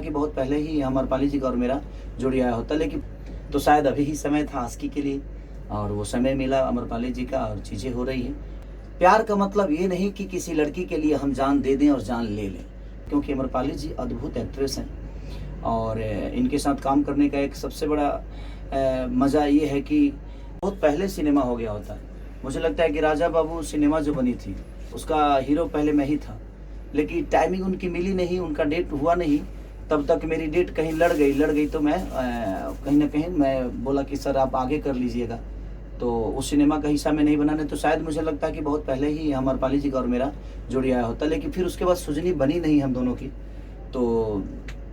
कि बहुत पहले ही अमरपाली जी का और मेरा जुड़ आया होता, लेकिन तो शायद अभी ही समय था आस्की के लिए और वो समय मिला अमरपाली जी का और चीज़ें हो रही हैं। प्यार का मतलब ये नहीं कि किसी लड़की के लिए हम जान दे दें और जान ले लें, क्योंकि अमरपाली जी अद्भुत एक्ट्रेस हैं और इनके साथ काम करने का एक सबसे बड़ा मज़ा ये है कि बहुत पहले सिनेमा हो गया होता है। मुझे लगता है कि राजा बाबू सिनेमा जो बनी थी उसका हीरो पहले मैं ही था, लेकिन टाइमिंग उनकी मिली नहीं, उनका डेट हुआ नहीं, तब तक मेरी डेट कहीं लड़ गई तो मैं कहीं न कहीं मैं बोला कि सर आप आगे कर लीजिएगा, तो उस सिनेमा का हिस्सा मैं नहीं बनाने, तो शायद मुझे लगता है कि बहुत पहले ही अमरपाली जी का और मेरा जुड़ आया होता, लेकिन फिर उसके बाद सुजनी बनी नहीं हम दोनों की। तो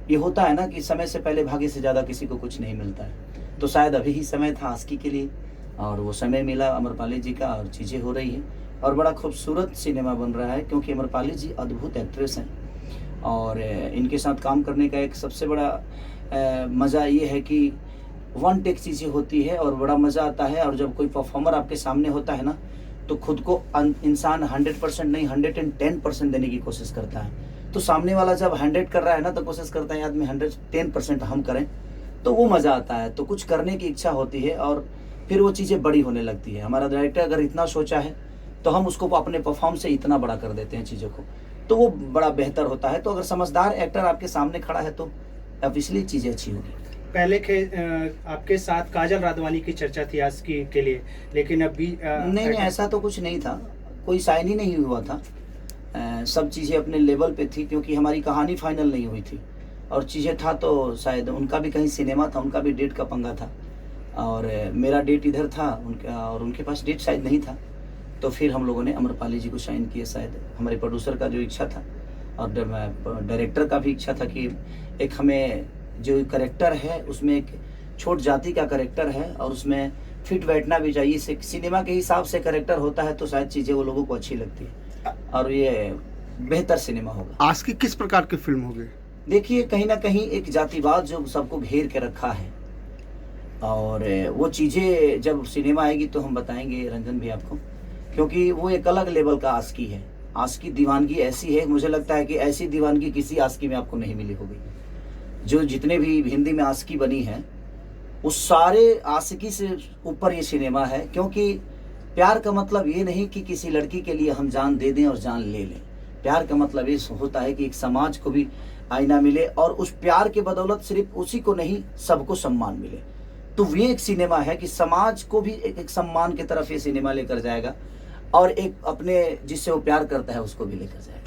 ये होता है ना कि समय से पहले भाग्य से ज़्यादा किसी को कुछ नहीं मिलता है, तो शायद अभी ही समय था आस्की के लिए और वो समय मिला अमरपाली जी का और चीज़ें हो रही हैं और बड़ा खूबसूरत सिनेमा बन रहा है, क्योंकि अमरपाली जी अद्भुत एक्ट्रेस हैं और इनके साथ काम करने का एक सबसे बड़ा मज़ा ये है कि वन टेक चीज़ें होती है और बड़ा मज़ा आता है। और जब कोई परफॉर्मर आपके सामने होता है ना, तो खुद को इंसान 100% नहीं 110% देने की कोशिश करता है। तो सामने वाला जब 100 कर रहा है ना, तो कोशिश करता है आदमी 110% हम करें, तो वो मज़ा आता है। तो कुछ करने की इच्छा होती है और फिर वो चीज़ें बड़ी होने लगती है। हमारा डायरेक्टर अगर इतना सोचा है तो हम उसको अपने परफॉर्म से इतना बड़ा कर देते हैं चीज़ों को, तो वो बड़ा बेहतर होता है। तो अगर समझदार एक्टर आपके सामने खड़ा है तो ऑब्वियसली चीज़ें अच्छी होगी। पहले के आपके साथ काजल राघवानी की चर्चा थी आस्की के लिए, लेकिन अभी नहीं ऐसा तो कुछ नहीं था, कोई साइन ही नहीं हुआ था। सब चीज़ें अपने लेवल पे थी, क्योंकि हमारी कहानी फाइनल नहीं हुई थी और चीज़ें था तो शायद उनका भी कहीं सिनेमा था, उनका भी डेट का पंगा था और मेरा डेट इधर था उनका और उनके पास डेट शायद नहीं था। तो फिर हम लोगों ने अमरपाली जी को साइन किए, शायद हमारे प्रोड्यूसर का जो इच्छा था और डायरेक्टर का भी इच्छा था कि एक हमें जो करेक्टर है उसमें एक छोट जाति का करेक्टर है और उसमें फिट बैठना भी चाहिए। सिनेमा के हिसाब से करेक्टर होता है तो शायद चीज़ें वो लोगों को अच्छी लगती है और ये बेहतर सिनेमा होगा। आस्की किस प्रकार की फिल्म होगी? देखिए, कहीं ना कहीं एक जातिवाद जो सबको घेर के रखा है और वो चीज़ें जब सिनेमा आएगी तो हम बताएंगे रंजन भी आपको, क्योंकि वो एक अलग लेवल का आस्की है। आस्की दीवानगी ऐसी है, मुझे लगता है कि ऐसी दीवानगी किसी आस्की में आपको नहीं मिली होगी। जो जितने भी हिंदी में आस्की बनी है उस सारे आस्की से ऊपर ये सिनेमा है, क्योंकि प्यार का मतलब ये नहीं कि किसी लड़की के लिए हम जान दे दें और जान ले लें। प्यार का मतलब ये होता है कि एक समाज को भी आईना मिले और उस प्यार के बदौलत सिर्फ उसी को नहीं सबको सम्मान मिले। तो ये एक सिनेमा है कि समाज को भी एक सम्मान की तरफ ये सिनेमा लेकर जाएगा और एक अपने जिससे वो प्यार करता है उसको भी लेकर जाएगा।